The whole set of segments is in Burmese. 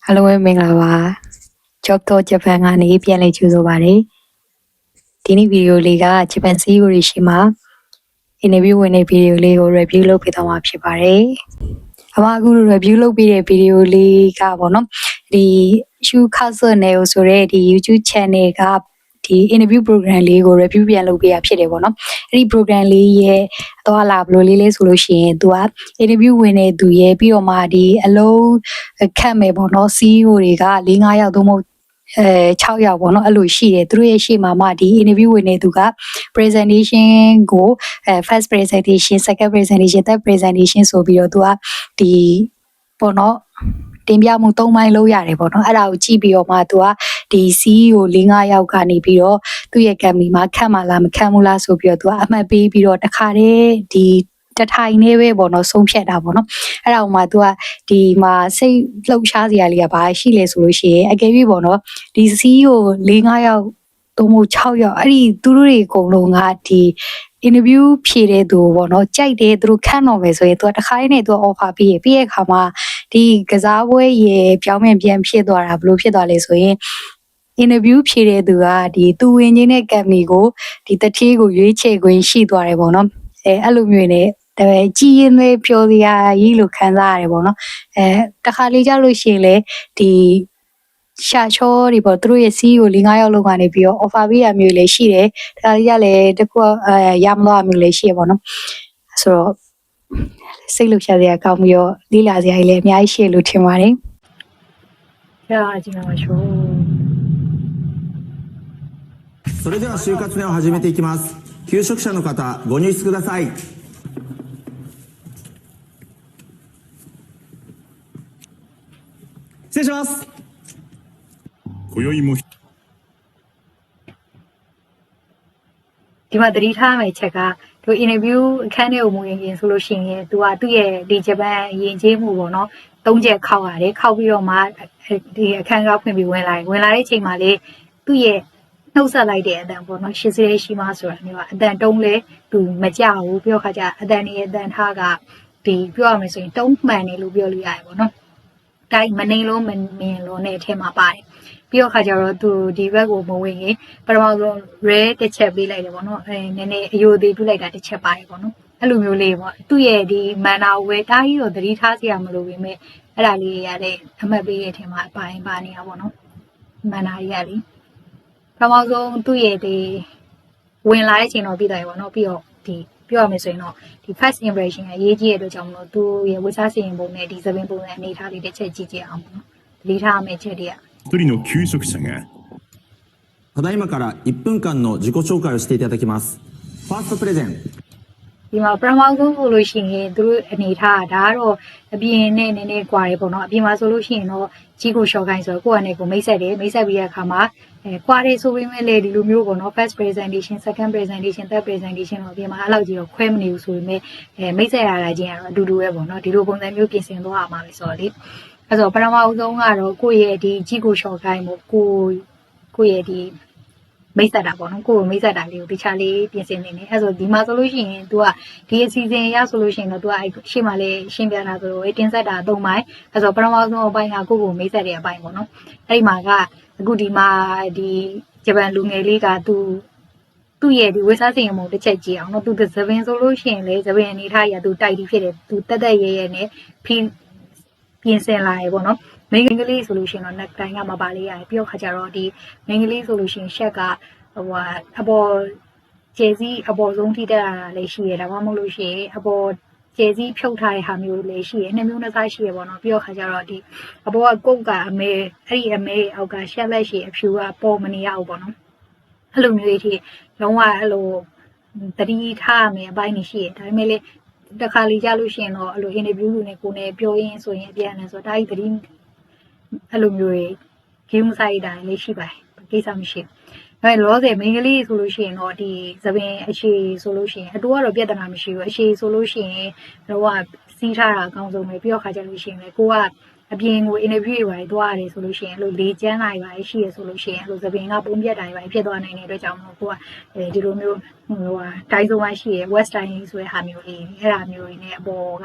Hello မင်္ဂလာပါ Job to Japan ကနေပြန်လည်ကြိုဆိုပါရစေဒီနေ့ဗီဒီယိုလေးက Japan CEO တွေရှိမှာ interview ဝင်တဲ့ဗီဒီယိုလေးကို review လုပ်ပေးသွားမှာဖြစ်ပါတယ်အမအခု review လုပ်ပေးတဲ့ဗီဒီယိုလေးကပေါ့နော်ဒီ Shu Castle နဲ့ဆိုတဲ့ဒီ YouTube channel ကဒီ interview program လေးကို review ပြန်လုပ်ပေးရဖြစ်တယ်ပေါ့နော်အဲ့ဒီ program လေးရဲ့အသွားလာဘယ်လိုလေးလဲဆိုလို့ရှိရင်သူက interview ဝင်တဲ့သူရဲ့ပြီးတော့မှဒီအလုံးခတ်မယ်ပေါ့နော် CEO တွေက4-5ယောက်သို့မဟုတ်6ယောက်ပေါ့နော်အဲ့လိုရှိတယ်သူတို့ရဲ့ရှေ့မှာမှဒီ interview ဝင်နေသူက presentation ကို first presentation second presentation third presentation ဆိုပြီးတော့သူကဒီပေါ့နော်တင်ပြမှု3ပိုင်းလုပ်ရတယ်ပေါ့နော်အဲ့ဒါကိုကြည့်ပြီးတော့မှသူကဒီ CEO 4-5ယောက်ကနေပြီးတော့သူ့ရဲ့ company မှာခန့်မှလားမခန့်ဘူးလားဆိုပြီးတော့သူကအမှတ်ပေးပြီးတော့တခါတည်းဒီတထိုင်နေပဲပေါ့နော်ဆုံးဖြတ်တာပေါ့နော်အဲ့ဒါမှ तू ကဒီမှာစိတ်လှုပ်ရှားစရာလေးကဘာရှိလဲဆိုလို့ရှိရင်အကယ်၍ပေါ့နော်ဒီ CEO 4-5ယောက်သို့မဟုတ်6ယောက်အဲ့ဒီသူတို့တွေအကုန်လုံးကဒီ interview ဖြေတဲ့သူပေါ့နော်ကြိုက်တယ်သူတို့ခန့်တော့မယ်ဆိုရင် तू တခါတည်းနဲ့ तू offer ပေးရဲ့အခါမှာဒီကစားပွဲရေပြောင်းပြန်ဖြစ်သွားတာဘယ်လိုဖြစ်သွားလဲဆိုရင်interview ဖြေတဲ့သူကဒီသူဝင်ချင်းတဲ့ company ကိုဒီတတိကိုရွေးချယ်ခွင့်ရှိသွားတယ်ပေါ့နော်အဲ့လိုမျိုးနဲ့ကြည်ရင်ပဲပျော်စရာကြီးလို့ခံစားရတယ်ပေါ့နော်တခါလေးကြလို့ရှိရင်လေဒီရှာချောတွေပေါ့သူတို့ရဲ့ CEO 4-5ယောက်လောက်ကနေပြီးတော့ offer ပေးရမျိုးလေးရှိတယ်တခါလေးကြလည်းတခုရမလို့မျိုးလေးရှိရပေါ့နော်ဆိုတော့စိတ်လှုပ်ရှားစရာကောင်းပြီးတော့လေးလာစရာကြီးလည်းအများကြီးရှိလို့ထင်ပါတယ်ကြာကြည့်မှာရှို့それでは就活面を始めていきます求職者の方ご入室ください失礼します今宵もဒီမှာတတိထားမယ့်ချက်ကသူ interview အခန်းထဲကိုမဝင်ရင်ဆိုလို့ရှိရင်သူကသူ့ရဲ့ဒီဂျပန်ယဉ်ကျေးမှုပေါ့နော်3ချက်ခောက်ရတယ်ခောက်ပြီးတော့မှဒီအခန်းကဖွင့်ပြီးဝင်လာတဲ့အချိန်မှာလေသူ့ရဲ့နှုတ်ဆက်လိုက်တဲ့အတန်ပေါ့နော်ရှစ်စရဲရှိမှဆိုတာမျိုးကအတန်တုံးလေသူမကြဘူးပြောခါကြအတန်နေအတန်ထားကဒီပြောရမယ်ဆိုရင်တုံးမှန်တယ်လို့ပြောလို့ရတယ်ပေါ့နော်တိုင်းမနေလို့မမြင်လို့နဲ့အထက်မှာပါတယ်ပြီးတော့ခါကျတော့သူဒီဘက်ကိုမဝင်ရင်ပထမဆုံး rare တစ်ချက်ပေးလိုက်တယ်ပေါ့နော်နည်းနည်းအယိုသေးပြလိုက်တာတစ်ချက်ပါတယ်ပေါ့နော်အဲ့လိုမျိုးလေးပေါ့သူ့ရဲ့ဒီမန်နာဝဲတားကြီးတော့သတိထားစရာမလိုပေမဲ့အဲ့ဒါလေးရတဲ့အမှတ်ပေးရဲ့အထင်မှာပါနေတာပေါ့နော်မန်နာကြီးကလေပထမဆုံးသူ့ရဲ့ဒီဝင်လာတဲ့အချိန်တော့ပြီးသွားပြီပေါ့နော်ပြီးတော့ဒီပြောရမယ်ဆိုရင်တော့ဒီ first impression ကအရေးကြီးတဲ့အတွက်ကြောင့်မလို့သူရဲ့ဝတ်စားစီရင်ပုံနဲ့ဒီသပင်ပုံနဲ့အနေထားလေးတစ်ချက်ကြည့်ကြအောင်ပေါ့နော်သတိထားမယ့်ချက်တွေက一人の求職者がただいまから1分間の自己紹介をしていただきますファーストプレゼンဒီမှာပထမဆုံးဆိုလို့ရှိရင်သူတို့အနေထားဒါကတော့အပြင်နဲ့နည်းနည်းကွာတယ်ပေါ့နော်အပြင်မှာဆိုလို့ရှိရင်တော့ကြီးကိုရှော့ခိုင်းဆိုတော့ကိုယ့်အနေကိုမိတ်ဆက်တယ်မိတ်ဆက်ပြီးတဲ့အခါမှာကွာတယ်ဆိုပေမဲ့လေဒီလိုမျိုးပေါ့နော် first presentation second presentation third presentation တော့အပြင်မှာအဲ့လောက်ကြီးတော့ခွဲမနေဘူးဆိုပေမဲ့မိတ်ဆက်ရတာချင်းကတော့အတူတူပဲပေါ့နော်ဒီလိုပုံစံမျိုးပြင်ဆင်သွားရမှာပဲဆိုတော့လေအဲ့တော့ပထမဆုံးကတော့ကိုယ့်ရဲ့ဒီကြီးကိုရှော့ခိုင်းပေါ့ကိုယ့်ရဲ့ဒီမိတ်ဆက်တာပေါ့နော်ကိုယ်မိတ်ဆက်တာလေးကိုတခြားလေးပြင်ဆင်နေတယ်အဲ့ဆိုဒီမှာဆိုလို့ရှိရင် तू ကဒီအစီအစဉ်ရဆိုလို့ရှိရင်တော့ तू ကအဲ့ရှေ့မှာလေးရှင်းပြတာဆိုတော့တင်ဆက်တာ3ပိုင်းအဲ့ဆိုပထမဆုံးအပိုင်းကကိုယ့်ကိုမိတ်ဆက်တဲ့အပိုင်းပေါ့နော်အဲ့ဒီမှာကအခုဒီမှာဒီဂျပန်လူငယ်လေးက သူ့ရဲ့ဒီဝက်စားစီရင်ပုံတစ်ချက်ကြည့်အောင်နော် तू သပင်ဆိုလို့ရှိရင်လေသပင်အနေထားရ तू တိုက်ပြီးဖြစ်တယ် तू တက်ရဲရဲနဲ့ပြင်ဆင်လာရေပေါ့နော်မိန်းကလေးဆိုလို့ရှိရင်တော့ neck line ကမပါလေးရတယ်ပြီးတော့ခါကျတော့ဒီမိန်းကလေးဆိုလို့ရှိရင်ရှက်ကအပေါ်ကျဲစည်းအပေါ်ဆုံးထိတက်လာတာလည်းရှိရဒါမှမဟုတ်လို့ရှိရင်အပေါ်ကျဲစည်းဖြုတ်ထားတဲ့ဟာမျိုးလည်းရှိရနှစ်မျိုးနှစ်စားရှိရပေါ့နော်ပြီးတော့ခါကျတော့ဒီအပေါ်ကကုတ်ကအမဲအဲ့ဒီအမဲအောက်ကရှက်လက်ရှိအဖြူကပေါ်မနေရဘူးပေါ့နော်အဲ့လိုမျိုးကြီးလုံးဝအဲ့လိုတတိထားရမယ်အပိုင်းနေရှိရဒါပေမဲ့လေတခါလေကြလို့ရှိရင်တော့အဲ့လို interview လူနဲ့ကိုယ်နဲ့ပြောရင်းဆိုရင်အပြန်အလှန်ဆိုဒါကြီးတတိအဲ့လိုမျိုးကြီးဂိမ်းဆိုင်တာလည်းရှိပါတယ်ကိစ္စမရှိဘူးလောဆယ်မိန်းကလေးဆိုလို့ရှိရင်တော့ဒီသပင်အရှိဆိုလို့ရှိရင်အတူကတော့ပြဿနာမရှိဘူးအရှိဆိုလို့ရှိရင်တော့စီးထားတာအကောင်းဆုံးပဲပြီးတော့ခါကြလို့ရှိရင်လေကိုကအပြင်ကို interview တွေသွားရတယ်ဆိုလို့ရှိရင်အဲ့လိုလေချမ်းလာရပါရှိရဆိုလို့ရှိရင်အဲ့လိုသပင်ကပုံပြတ်တာတွေဖြစ်သွားနိုင်တဲ့အတွက်ကြောင့်မို့ကိုကဒီလိုမျိုးတိုင်းဆုံးမှရှိရ west time ဆိုတဲ့ဟာမျိုးလေးအဲ့ဒါမျိုးတွေနဲ့အပေါ်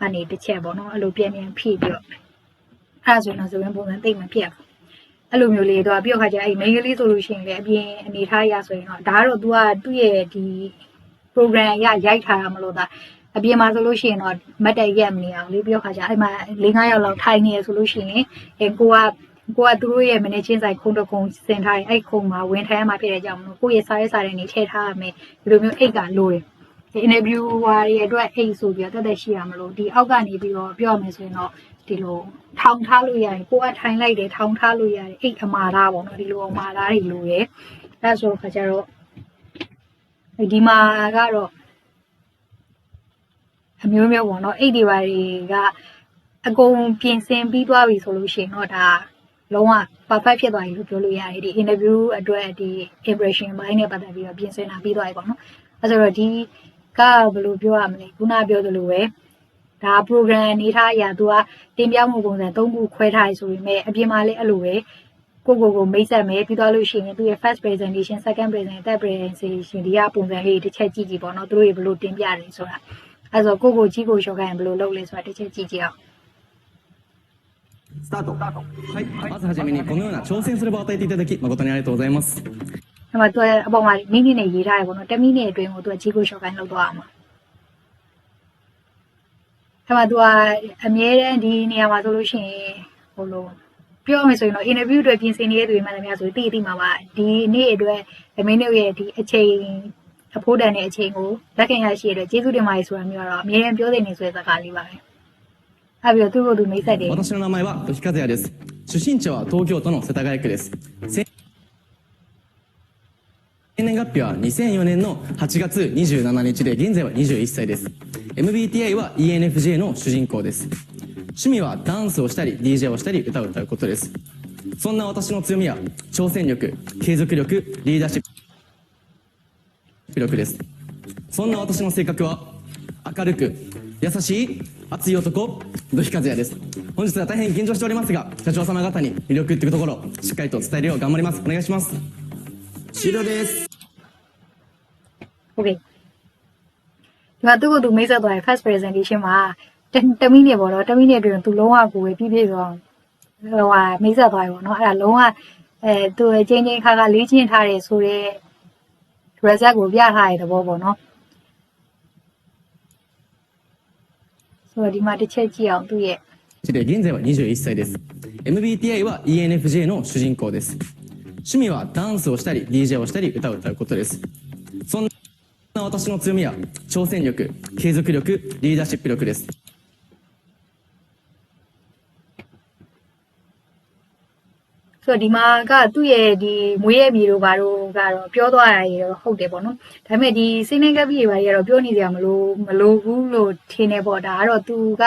ကနေတစ်ချက်ပေါ့နော်အဲ့လိုပြန်ဖြည့်ပြီးတော့ အဲ့ဒါဆိုရင်တော့ဆိုရင်ပုံစံသိမ့်မဖြစ်ဘူးအဲ့လိုမျိုးလေးတော့ပြီးတော့ခါကျအဲ့ main ကလေးဆိုလို့ရှိရင်လည်းအပြင်အနေထားရဆိုရင်တော့ဒါကတော့ तू ကသူ့ရဲ့ဒီ program ရရိုက်ထားတာမလို့ဒါအပြင်မှာဆိုလို့ရှိရင်တော့မတ်တက်ရက်မနေအောင်လေးပြီးတော့ခါကျအဲ့မှာ4-5ယောက်လောက်ထိုင်နေရဆိုလို့ရှိရင်ကိုကသူတို့ရဲ့ managing ဆိုင်ခုံတစ်ခုံစင်ထားတယ်အဲ့ခုံမှာဝင်ထိုင်ရမှာဖြစ်တဲ့ကြောင့်မလို့ကိုယ့်ရဲ့စားရဲစားတဲ့နေထည့်ထားရမယ်ဒီလိုမျိုးအိတ်ကလိုတယ်ဒီ interview ဟွာရဲ့အတွက်အိတ်ဆိုပြီးတော့တက်ရှိရမလို့ဒီအောက်ကနေပြီးတော့ပြောရမယ်ဆိုရင်တော့ဒီလိုထောင်ထားလို့ရတယ်ကိုကထိုင်လိုက်တယ်ထောင်ထားလို့ရတယ်အိတ်အမာသားပေါ့နော်ဒီလိုအမာသားတွေလိုတယ်အဲ့ဆိုခါကျတော့ဒီမှာကတော့အမျိုးမျိုးပေါ့နော်အိတ်တွေပါတွေကအကုန်ပြင်ဆင်ပြီးသွားပြီဆိုလို့ရှိရင်တော့ဒါလုံးဝ perfect ဖြစ်သွားပြီလို့ပြောလို့ရတယ်ဒီ interview အတွက်ဒီ impression ဘိုင်းနဲ့ပတ်သက်ပြီးတော့ပြင်ဆင်တာပြီးသွားပြီပေါ့နော်အဲဆိုတော့ဒီကဘယ်လိုပြောရမလဲခုနပြောသလိုပဲဒါ program နေထားအရာသူကတင်ပြမှုပုံစံ3ခုခွဲထားရဆိုပေမဲ့အပြင်မှာလည်းအဲ့လိုပဲကိုမိတ်ဆက်မယ်ပြီးသွားလို့ရှိရင်သူရဲ့ first presentation second presentation third presentation ဒီကပုံစံလေးတစ်ချက်ကြည့်ကြည့်ပေါ့နော်သူတို့တွေဘယ်လိုတင်ပြတယ်ဆိုတာအဲဆိုကိုကြီးကိုရှော့ခိုင်းဘယ်လိုလုပ်လဲဆိုတာတစ်ချက်ကြည့်ကြည့်အောင်スタートはい、まずはじめにこのような挑戦する場を与えていただき誠にありがとうございます。အဲ့မှာသူကအပေါ်မှာမိနစ်နဲ့ရေးထားရပေါ့နော်10မိနစ်အတွင်းကိုသူကကြီးကိုရှော့ခိုင်းလုပ်တော့အောင်ပါအဲ့မှာသူကအမြဲတမ်းဒီနေရာမှာဆိုလို့ရှိရင်ဟိုလိုပြောမယ်ဆိုရင်တော့ interview တွေပြင်ဆင်နေတဲ့သူတွေမှလည်းများဆိုသိမှာပါဒီနေ့အတွက်မင်းတို့ရဲ့ဒီအချိန်အဖို့တန်တဲ့အချိန်ကိုလက်ခံရရှိရတဲ့ကျေးဇူးတင်ပါတယ်ဆိုတာမျိုးကတော့အမြဲတမ်းပြောနေဆိုတဲ့စကားလေးပါပဲအဲ့ပြီးတော့သူ့ကိုသူမိတ်ဆက်တယ်私の名前は土肥和也です。出身地は東京都の世田谷区です。生年月日は2004年の8月27日で現在は21歳です。MBTI は ENFJ の主人公です。趣味はダンスをしたり DJ をしたり歌を歌うことです。そんな私の強みは挑戦力、継続力、リーダーシップ力です。そんな私の性格は明るく優しい熱い男土肥和也です。本日は大変緊張しておりますが社長様方に魅力っていうところをしっかりと伝えるよう頑張ります。お願いします。終了です Okay ဒီမှာသူ့ကိုသူမိတ်ဆက်သွားတယ် first presentation မှာ10မိနစ်ပေါ့နော်10မိနစ်အတွင်းသူလုံးဝကိုပဲပြည့်ပြည့်စုံဟိုဟာမိတ်ဆက်သွားပြီပေါ့နော်အဲ့ဒါလုံးဝသူချင်းခါလေးချင်းထားတယ်ဆိုတော့ result ကိုပြထားတဲ့သဘောပေါ့နော်ဆိုတော့ဒီမှာတစ်ချက်ကြည့်အောင်သူရဲ့で現在は21歳です。MBTI は ENFJ の主人公です。趣味はダンスをしたり DJ をしたり歌を歌うことです。そんな私の強みは挑戦力、継続力、リーダーシップ力です。ဆိုတော့ဒီမှာကသူ့ရဲ့ဒီမွေးရမြေတို့ဘာတို့ကတော့ပြောသွားတာရေတော့ဟုတ်တယ်ပေါ့နော်ဒါပေမဲ့ဒီစိနေကပ်ပြီးတွေဘာတွေကတော့ပြောနေကြမလို့ဘူးလို့ထင်နေပေါ့ဒါကတော့သူက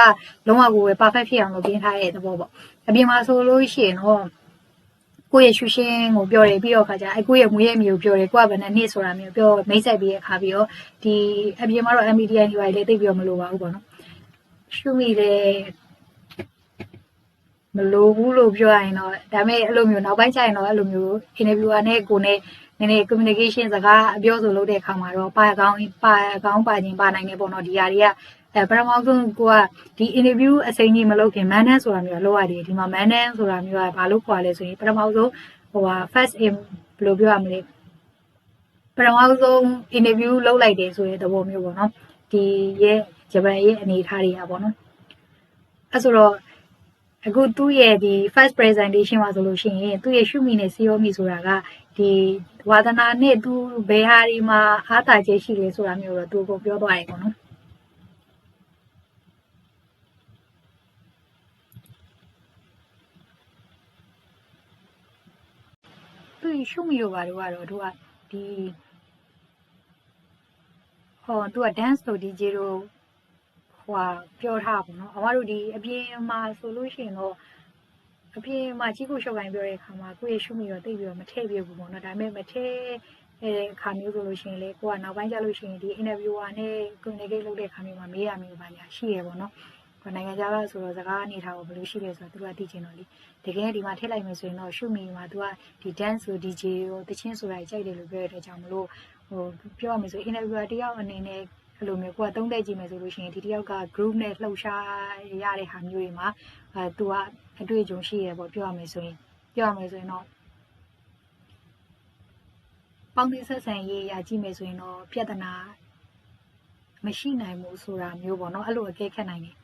လုံးဝကိုပဲ perfect ဖြစ်အောင်လုပ်ပြင်ထားတဲ့သဘောပေါ့အပြင်မှာဆိုလို့ရှိရင်တော့ကိုယ့်ရဲ့ရှူရှင်းကိုပြောတယ်ပြီးတော့ခါကျကိုယ့်ရဲ့မွေးရမြေကိုပြောတယ်ကိုကဘယ်နဲ့နှစ်ဆိုတာမျိုးပြောမိတ်ဆက်ပြီးရခါပြီးတော့ဒီအပြင်မှာတော့ MBTI တွေဘာတွေလည်းသိပြီးတော့မလိုပါဘူးပေါ့နော်ရှူမိတယ်မလိုဘူးလို့ပြောရရင်တော့ဒါပေမဲ့အဲ့လိုမျိုးနောက်ပိုင်းကျရင်တော့အဲ့လိုမျိုး interviewer နဲ့ကိုနဲ့နည်းနည်း communication စကားအပြောဆိုလုပ်တဲ့အခါမှာတော့ပါကောင်းပါခြင်းပါနိုင်တယ်ပေါ့နော်ဒီຢာတွေကပထမဆုံးကိုကဒီ interview အစိမ်းကြီးမလုပ်ခင် management ဆိုတာမျိုးလောက်ရတယ်ဒီမှာ management ဆိုတာမျိုးကဘာလို့ခေါ်လဲဆိုရင်ပထမဆုံးဟိုဟာ first in ဘယ်လိုပြောရမလဲပထမဆုံး interview လုပ်လိုက်တယ်ဆိုတဲ့သဘောမျိုးပေါ့နော်ဒီရဲ့ဂျပန်ရဲ့အနေအထားတွေကပေါ့နော်အဲ့ဆိုတော့အခုသူ့ရဲ့ဒီ first presentation မှာဆိုလို့ရှိရင်သူ့ရဲ့ရှုမိနဲ့စီရောမိဆိုတာကဒီဝါသနာနဲ့သူဘယ်ဟာဒီမှာအားသာချက်ရှိလဲဆိုတာမျိုးတော့သူကိုပြောသွားတယ်ပေါ့နော်သူရှုမိတို့ဘာတို့ကတော့သူကဒီသူက dance တို့ DJ တို့ဟွာပြောထားပါတော့အမတို့ဒီအပြင်မှာဆိုလို့ရှိရင်တော့အပြင်မှာကြီးကိုရှော့ကိုင်းပြောတဲ့အခါမှာကိုယ့်ရဲ့ရှုမိတော့တိတ်ပြီးတော့မထည့်ပြဘူးပေါ့နော်ဒါပေမဲ့မထည့်အခါမျိုးဆိုလို့ရှိရင်လေကိုကနောက်ပိုင်းကျလို့ရှိရင်ဒီ interviewer နဲ့ communicate လုပ်တဲ့အခါမျိုးမှာမေးရမျိုးပါညာရှိရပေါ့နော်နိုင်ငံခြားကဆိုတော့စကားအနေထားကိုဘယ်လိုရှိလဲဆိုတော့သူကသိချင်တော့လေတကယ်ဒီမှာထည့်လိုက်မယ်ဆိုရင်တော့ရှုမိမှာသူကဒီ dance ဆို DJ ရောတချင်းဆိုတာကြိုက်တယ်လို့ပြောရတဲ့ကြောင့်မလို့ဟိုပြောရမယ်ဆို interviewer တယောက်အနေနဲ့ အဲ့လိုမျိုးကိုကသုံးသက်ကြည့်မယ်ဆိုလို့ရှိရင်ဒီတယောက်က group နဲ့လှုပ်ရှားရတဲ့ဟာမျိုးတွေမှာသူကအတွေ့အကြုံရှိရပေါ့ပြောရမယ်ဆိုရင်တော့ပေါင်းသင်းဆက်ဆံရေးအရာကြည့်မယ်ဆိုရင်တော့ပြဿနာမရှိနိုင်ဘူးဆိုတာမျိုးပေါ့နော်အဲ့လိုအကဲခတ်နိုင်တယ်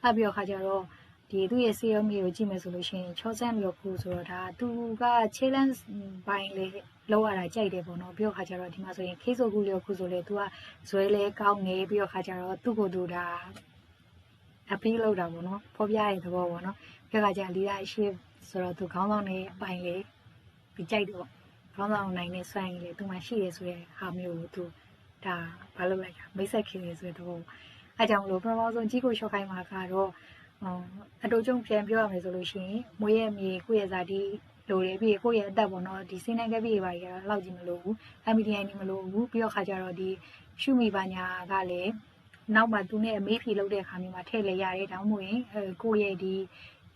အဲ့ပြီးတော့ခါကျတော့ဒီသူ့ရဲ့ CRM ကိုကြည့်မယ်ဆိုလို့ရှိရင်ချောဆန်လျော်ခုဆိုတော့ဒါသူက challenge ဘိုင်းလေးလောက်ရတာကြိုက်တယ်ပေါ့နော်ပြီးတော့ခါကျတော့ဒီမှာဆိုရင် case ကိုလျော်ခုဆိုလေသူကဇွဲလဲကောင်းနေပြီးတော့ခါကျတော့သူ့ကိုယ်သူဒါအပီးလောက်တာပေါ့နော်ဖော်ပြရတဲ့သဘောပေါ့နော်ပြီးတော့ခါကျ leadership ဆိုတော့သူခေါင်းဆောင်နေအပိုင်းလေးပြီးကြိုက်တယ်ပေါ့ခေါင်းဆောင်နိုင်နေစွမ်းရည်လေသူမှရှိရဆိုရဲဟာမျိုးကိုသူဒါဘာလုပ်လိုက်တာမိတ်ဆက်ခင်နေဆိုတော့အဲကြောင့်မလို့ပထမဆုံးကြီးကိုရှော့ခိုင်းမှာကတော့အတူကျုံပြန်ပြောရမယ်ဆိုလို့ရှိရင်မွေးရမြေကိုယ့်ရဲ့ဇာတိလိုတယ်ပြီးကိုယ့်ရဲ့အသက်ပေါ့နော်ဒီစိနိုင်ကပြည့်ပါကြီးကတော့လောက်ကြည့်မလို့ဘူး MBTI နေမလို့ဘူးပြီးတော့ခါကျတော့ဒီရှုမိပါညာကလည်းနောက်မှသူနဲ့အမေးဖြေလုပ်တဲ့ခါမျိုးမှာထည့်လဲရတယ်ဒါမှမဟုတ်ရင်ကိုယ့်ရဲ့ဒီ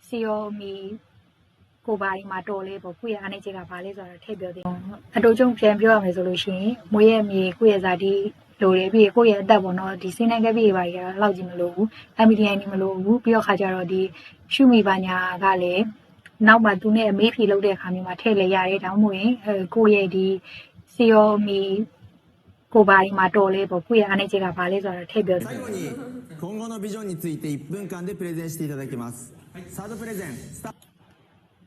COMI ကိုဘာဒီမှာတော်လဲပေါ့ကိုယ့်ရဲ့အားနေချက်ကဘာလဲဆိုတော့ထည့်ပြောသေးတယ်အတူကျုံပြန်ပြောရမယ်ဆိုလို့ရှိရင်မွေးရမြေကိုယ့်ရဲ့ဇာတိလိုတယ်ပြီးကိုယ့်ရဲ့အသက်ပေါ့နော်ဒီစိနိုင်ကပြည့်ပါကြီးကတော့လောက်ကြည့်မလို့ဘူး MBTI နေမလို့ဘူးပြီးတော့ခါကျတော့ဒီရှုမိပါညာကလည်းနောက်မှသူနဲ့အမေးဖြေလုပ်တဲ့ခါမျိုးမှာထည့်လဲရတယ်ဒါမှမဟုတ်ရင်ကိုယ့်ရဲ့ဒီ COMI ကိုဘာဒီမှာတော်လဲပေါ့ကိုယ့်ရဲ့အားနေချက်ကဘာလဲဆိုတော့ထည့်ပြောသေးတယ်最後に今後のビジョンについて1分間でプレゼンしていただきますサードプレゼンスタート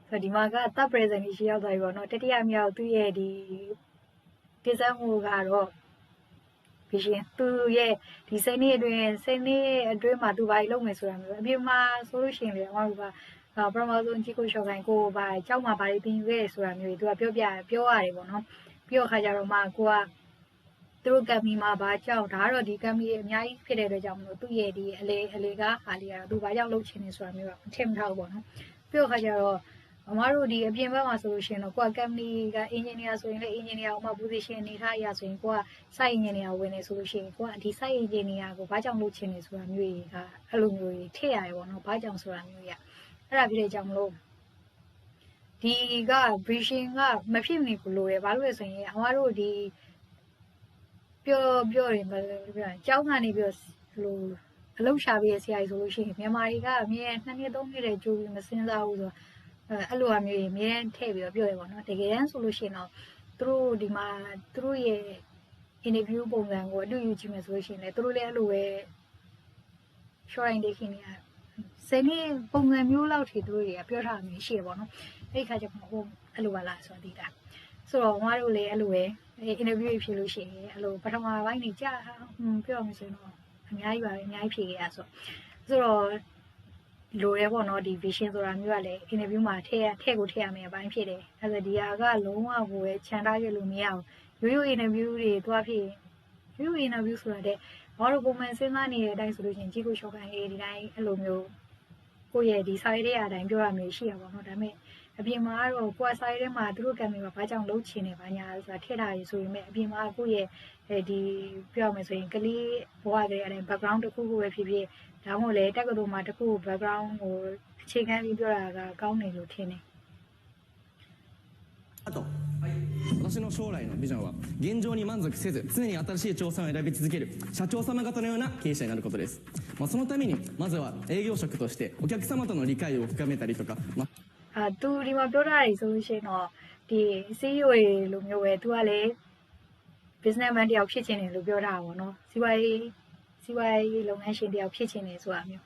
ဆိုဒီမှာက third presentation ရောက်သွားပြီပေါ့နော်တတိယမြောက်သူ့ရဲ့ဒီတိစမှုကတော့ vision သူ့ရဲ့ဒီစိတ်နေ့အတွင်းမှာသူဘာလုပ်မယ်ဆိုတာမျိုးအပြင်မှာဆိုလို့ရှိရင်လေအမတို့ကပထမဆုံးကြီးကိုရှော့ခိုင်းကိုဘာကြောက်မှာဘာတွေသင်ယူခဲ့ဆိုတာမျိုးတွေသူကပြောရတယ်ပေါ့နော်ပြီးတော့ခါကြတော့မှကိုကသူတို့ကမ်ပဏီမှာဘာကြောက်ဒါကတော့ဒီကမ်ပဏီအများကြီးဖြစ်တဲ့အတွက်ကြောင့်မလို့သူ့ရဲ့ဒီအလေကဟာလေးကတော့သူဘာကြောက်လုပ်ချင်နေဆိုတာမျိုးကထင်မထားဘူးပေါ့နော်ပြီးတော့ခါကြတော့အမတို့ဒီအပြင်ဘက်မှာဆိုလို့ရှိရင်တော့ကိုကကမ်ပဏီကအင်ဂျင်နီယာဆိုရင်လည်းအင်ဂျင်နီယာဥမာ position အနေထားအရဆိုရင်ကိုက site engineer ဝင်နေဆိုလို့ရှိရင်ကိုကဒီ site engineer ကိုဘာကြောင့်လုပ်ချင်နေဆိုတာမျိုးတွေကအဲ့လိုမျိုးတွေထည့်ရတယ်ပေါ့နော်ဘာကြောင့်ဆိုတာမျိုးတွေအဲ့ဒါပြတဲ့ကြောင့်မလို့ဒီက briefing ကမဖြစ်မနေဘူးလို့ရဘာလို့လဲဆိုရင်အမတို့ဒီပြောရင်ဘာလို့ပြောရင်ကျောင်းကနေပြီးတော့အလုပ်ရှာပြီးရဆရာကြီးဆိုလို့ရှိရင်မြန်မာတွေကအမြဲ2နှစ်3နှစ်တည်းကြိုးပြီးမစင်စားဘူးဆိုတော့အဲ့လိုအမျိုးကြီးအမြဲထည့်ပြီးတော့ပြောရပါတော့တကယ်တမ်းဆိုလို့ရှိရင်တော့သူတို့ဒီမှာသူတို့ရဲ့ interview ပုံစံကိုအတူယူကြည့်မယ်ဆိုလို့ရှိရင်လည်းသူတို့လည်းအဲ့လိုပဲ short line ခင်နေရစနေပုံစံမျိုးလောက်ထိသူတို့တွေကပြောထားမျိုးရှိရပါတော့အဲ့ဒီခါကျမှဟိုအဲ့လိုပါလားဆိုတော့ဒီတာဆိုတော့မတို့လည်းအဲ့လိုပဲ interview ဖြေလို့ရှိရင်အဲ့လိုပထမပိုင်းနေကြာပြောရမယ်ဆိုရင်တော့အများကြီးပါပဲအများကြီးဖြေခဲ့ရဆိုတော့လိုရဲပေါ့နော်ဒီ vision ဆိုတာမျိုးကလည်း interview မှာထည့်ကိုထည့်ရမယ်အပိုင်းဖြစ်တယ်အဲ့ဒါဒီဟာကလုံးဝကိုပဲခြံထားရလို့မရအောင်ရိုး interview တွေသွားဖြစ်ရိုး interview ဆိုတာတဲ့ဘာလို့ပုံမှန်စဉ်းစားနေတဲ့အတိုင်းဆိုလို့ချင်းကြီးကိုရှော့ခိုင်းဒီတိုင်းအဲ့လိုမျိုးကိုယ့်ရဲ့ဒီ site တွေအတိုင်းပြောရမျိုးရှိရပါတော့ဒါပေမဲ့အပြင်မှာကတော့ကိုယ့် site ထဲမှာသူတို့ကံမျိုးဘာကြောင့်လုံးချင်နေပါညာဆိုတာထည့်ထားရဆိုပေမဲ့အပြင်မှာကိုယ့်ရဲ့ဒီပြောရမယ်ဆိုရင်ကလေးဘဝတွေအတိုင်း background တစ်ခုခုပဲဖြစ်ဖြစ်ဒါမှမဟုတ်လေတက္ကသိုလ်မှာတခု background ကိုအခြေခံပြီးပြောတာကကောင်းတယ်လို့ထင်တယ်私の将来のビジョンは現状に満足せず常に新しい挑戦を選び続ける社長様方のような経営者になることです、そのためにまずは営業職としてお客様との理解を深めたりとか、သူဒီမှာပြောတာတွေဆိုလို့ရှိရင်တော့ဒီ CEO တွေလိုမျိုးပဲသူကလေ businessman တယောက်ဖြစ်ချင်တယ်လို့ပြောတာပါတော့စီးပွားရေးလုပ်ငန်းရှင်တယောက်ဖြစ်ချင်တယ်ဆိုတာမျိုး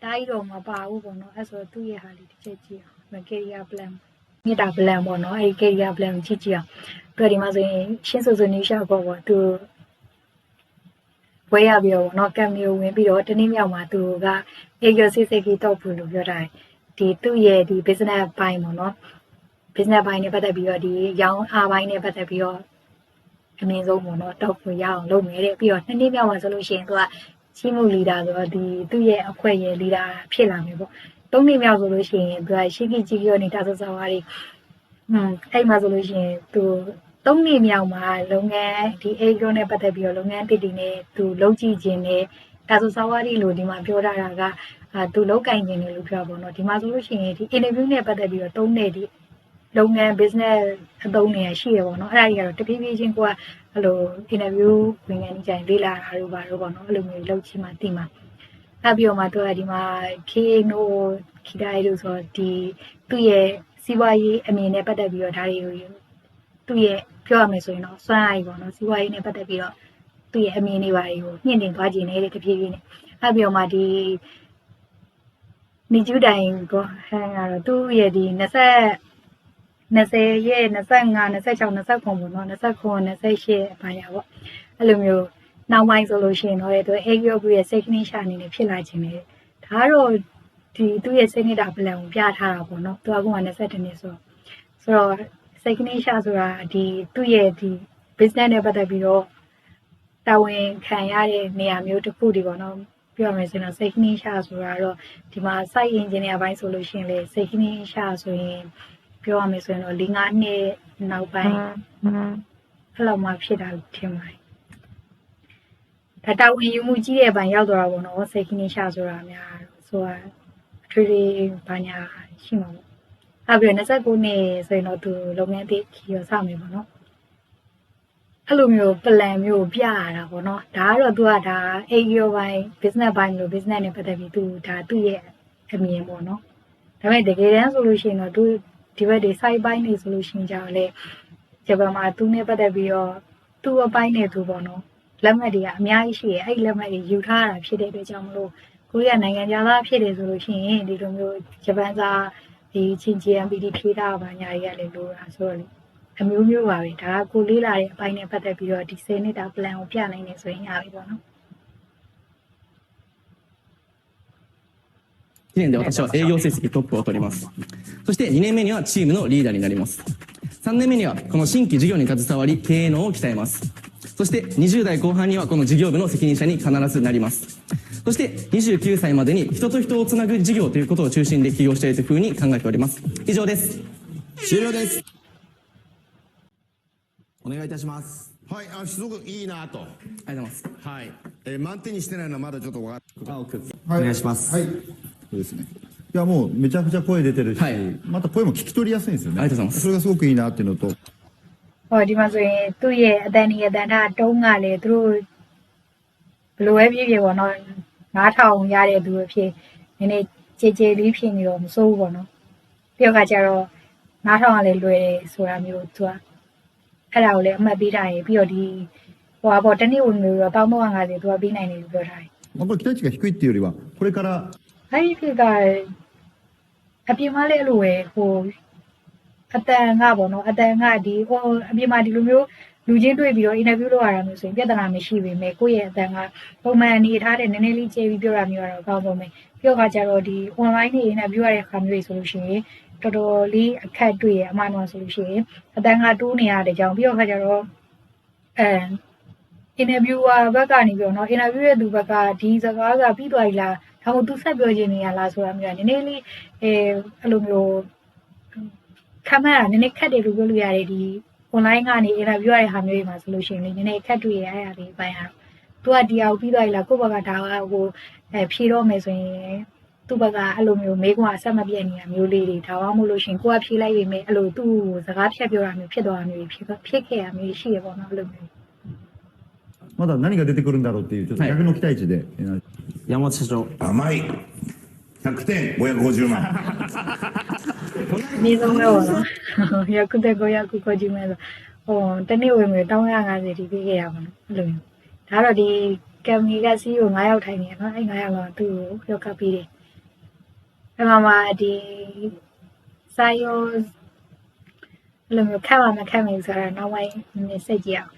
ဒါကြီးတော့မပါဘူးပေါ့နော်အဲ့ဆိုသူ့ရဲ့ဟာလေးတစ်ချက်ကြည့်အောင် career plan မြစ်တာ plan ပေါ့နော်အဲ့ career plan ကြည့်အောင်ပြီးဒီမှာဆိုရင်ရှင်းစုနေရှာပေါ့သူဝဲရပြီးတော့နော်ကမ်မျိုးဝင်ပြီးတော့တနေ့မြောက်မှာသူက executive တော့ဘူးလို့ပြောတာဒီသူ့ရဲ့ဒီ business ဘိုင်းပေါ့နော် business ဘိုင်းနဲ့ပတ်သက်ပြီးတော့ဒီရောင်းအားဘိုင်းနဲ့ပတ်သက်ပြီးတော့အမြင့်ဆုံးပေါ့နော်တောက်ဖို့ရအောင်လုပ်မယ်တဲ့ပြီးတော့နှစ်နေ့မြောက်မှာဆိုလို့ရှိရင်သူကချင်းမှု leader ဆိုတော့ဒီသူ့ရဲ့အဖွဲ့ရဲ့ leader ဖြစ်လာမယ်ပေါ့သုံးနေ့မြောက်ဆိုလို့ရှိရင်သူကရှိခိကြီးကြီးနေတာဆိုစားရီအဲ့မှာဆိုလို့ရှိရင်သူသုံးနေ့မြောက်မှာလုပ်ငန်းဒီ agro နဲ့ပတ်သက်ပြီးတော့လုပ်ငန်းတစ်တည်နဲ့သူလုပ်ကြည့်ခြင်းနဲ့ဒါဆိုစားရီလို့ဒီမှာပြောထားတာကသူလောက်ကင်ခြင်းနဲ့လို့ပြောပါတော့ဒီမှာဆိုလို့ရှိရင်ဒီ interview နဲ့ပတ်သက်ပြီးတော့သုံးနေ့ဒီလုပ်ငန်း business အသုံးနေရရှိရပါတော့အဲ့ဒါကြီးကတော့တဖြည်းဖြည်းချင်းကိုက အဲ့လို interview ဝင်နေကြရင်လေးလာတာတို့ပါတော့ပေါ့နော်အဲ့လိုမျိုးလုပ်ချင်မှသိမှာအဲ့ပြီးတော့မှသူကဒီမှာ KNO ခိတာရီလို့ဆိုတော့ဒီသူ့ရဲ့စီးပွားရေးအမြင်နဲ့ပတ်သက်ပြီးတော့ဒါတွေကိုသူ့ရဲ့ပြောရမယ်ဆိုရင်တော့စွမ်းအားကြီးပေါ့နော်စီးပွားရေးနဲ့ပတ်သက်ပြီးတော့သူ့ရဲ့အမြင်တွေပါတယ်ကိုညှင့်တင်သွားခြင်းနဲ့တဖြည်းဖြည်းနဲ့အဲ့ပြီးတော့မှဒီနေကျူတိုင်ကိုဟန်ကတော့သူ့ရဲ့ဒီ20ရဲ့25 26 29ပေါ့နော်29 28ဘာညာပေါ့အဲ့လိုမျိုးနောက်ပိုင်းဆိုလို့ရှိရင်တော့သူအေဂီယိုရဲ့ signature အနေနဲ့ဖြစ်လာခြင်းလေဒါကတော့ဒီသူ့ရဲ့ signature plan ကိုပြထားတာပေါ့နော်သူကက22နှစ်ဆိုတော့ signature ဆိုတာဒီသူ့ရဲ့ဒီ business နဲ့ပတ်သက်ပြီးတော့တာဝန်ခံရတဲ့နေရာမျိုးတစ်ခုဒီပေါ့နော်ပြောရမယ်ဆိုရင် signature ဆိုတာတော့ဒီမှာ site engineer ဘိုင်းဆိုလို့ရှိရင်လေ signature ဆိုရင်ပြောရမယ်ဆိုရင်တော့4-5နှစ်နောက်ပိုင်းအဲ့လိုမှဖြစ်တာထင်ပါတယ်ဒါတာဝန်ယူမှုကြီးတဲ့ဘိုင်းရောက်သွားတာပေါ့နော် signature ဆိုတာများဆိုတာအထွေထွေဘာညာရှိမှာပေါ့အဲ့ပြီး29နှစ်ဆိုရင်တော့သူလုပ်ငန်းတစ်ခီရောစမယ်ပေါ့နော်အဲ့လိုမျိုး plan မျိုးပြရတာပေါ့နော်ဒါကတော့သူကဒါ AEO ဘိုင်း business ဘိုင်းလို့ business နဲ့ပတ်သက်ပြီးသူဒါသူ့ရဲ့အမြင်ပေါ့နော်ဒါပေမဲ့တကယ်တမ်းဆိုလို့ရှိရင်တော့သူဒီဘက်တွေ site ဘိုင်းနေဆိုလို့ရှိရင်ကြောင့်လေဂျပန်မှာသူနဲ့ပတ်သက်ပြီးတော့သူ့အပိုင်းနဲ့သူပေါ့နော်လက်မှတ်တွေကအများကြီးရှိရဲ့အဲ့ဒီလက်မှတ်တွေယူထားတာဖြစ်တဲ့အတွက်ကြောင့်မလို့ကိုရီးယားနိုင်ငံသားဖြစ်တယ်ဆိုလို့ရှိရင်ဒီလိုမျိုးဂျပန်သားဒီချင်း GMPD ဖြေးတာပါညာတွေကလည်းလိုတာဆိုတော့လေအမျိုးမျိုးပါပဲဒါကကိုလေးလာတဲ့အပိုင်းနဲ့ပတ်သက်ပြီးတော့ဒီ10နှစ်တာ plan ကိုပြနိုင်နေဆိုရင်ရပြီပေါ့နော်1年で私は営業成績トップを取ります。そして2年目にはチームのリーダーになります。3年目にはこの新規事業に携わり経営能を鍛えます。そして20代後半にはこの事業部の責任者に必ずなります。そして29歳までに人と人をつなぐ事業ということを中心で起業したいというふうに考えております。以上です。終了です。お願いいたします。はい、すごくいいなと。ありがとうございます。はい。満点にしてないのはまだちょっとわかあ、OK。はいお願いします。はい。そうですね。いやもうめちゃくちゃ声出てるし、はいまた声も聞き取りやすいんですよね。ありがとうございますそれがすごくいいなっていうのと、ဟောဒီမှာဆိုရင်သူ့ရဲ့အတန်ဒီအတန်တာတုံးကလေသူတို့ဘလိုပဲပြည့်ပြည့်ပေါ့နော်9000ရတဲ့သူအဖြစ်နည်းနည်းကြည်ကြည်လေးဖြစ်နေတော့မစိုးဘူးပေါ့နော်ပြီးတော့ကကြတော့9000ကလည်းလွယ်တယ်ဆိုတာမျိုးသူကအဲ့ဒါကိုလည်းအမှတ်ပေးထားရင်ပြီးတော့ဒီဟိုပေါ့တနေ့ဝင်လို့တော့1350သူကပေးနိုင်တယ်လို့ပြောထားတယ် まあこれ期待値が低いっていうよりはこれから အဲ့ဒီဖြစ်ကအပြင်မှာလည်းအဲ့လိုပဲဟိုအတန်ကပေါ့နော်အတန်ကဒီဟိုအပြင်မှာဒီလိုမျိုးလူချင်းတွေ့ပြီးတော့ interview လုပ်ရတာမျိုးဆိုရင်ပြဿနာမရှိပေမဲ့ကိုယ့်ရဲ့အတန်ကပုံမှန်အနေထားတဲ့နည်းနည်းလေးကျေပြီးပြောတာမျိုးကတော့အကောင်းဆုံးပဲပြောခါကြတော့ဒီ online နေ interview ရတဲ့ခါမျိုးဆိုလို့ရှိရင်တော်တော်လေးအခက်တွေ့ရအမှန်တော့ဆိုလို့ရှိရင်အတန်ကတိုးနေရတဲ့ကြောင့်ပြီးတော့ခါကြတော့interviewer ဘက်ကနေပြောနော် interview ရဲ့သူဘက်ကဒီစကားကပြီးသွားပြီလားဒါမှမဟုတ်သူဆက်ပြောခြင်းနေရလားဆိုတာမျိုးကနည်းနည်းလေးအဲ့လိုမျိုးခမရနည်းနည်းခက်တယ်လို့ပြောလို့ရတယ်ဒီ online ကနေ interview ရတဲ့ဟာမျိုးတွေမှာဆိုလို့ရှိရင်လေနည်းနည်းခက်တွေ့ရအဲ့အရာလေးပိုင်းရတော့သူကဒီအောင်ပြီးသွားပြီလားကိုယ့်ဘက်ကဒါကဟိုဖြေတော့မယ်ဆိုရင်သူ့ဘက်ကအဲ့လိုမျိုးမေးခွန်းအဆက်မပြတ်နေတာမျိုးလေးတွေဒါမှမဟုတ်လို့ရှိရင်ကိုကဖြေလိုက်ပြီမယ်အဲ့လိုသူ့စကားဖြတ်ပြောတာမျိုးဖြစ်သွားတာမျိုးဖြစ်ခဲ့ရမျိုးရှိရပေါ့နော်အဲ့လိုမျိုးまだ何が出てくるんだろうっていうちょっと逆の期待値で、山本社長。甘い。100点、550万。နေဆုံးပဲပေါ့နော်ရခုတဲ့ကိုရခုကိုကြည့်မယ်ဆိုဟိုတနေ့ဝင်မယ်350ဒီပေးခဲ့ရပါတော့အဲ့လိုမျိုးဒါတော့ဒီကမ်ပဏီက CEO 9ယောက်ထိုင်နေနော်အဲ့9ယောက်ကသူ့ကိုရောက်ကပ်ပေးတယ်အဲ့မှာဒီစာရုံးအဲ့လိုမျိုးခက်မှမခက်မိဘူးဆိုတော့နောက်ပိုင်းနည်းစိတ်ကြည့်အောင်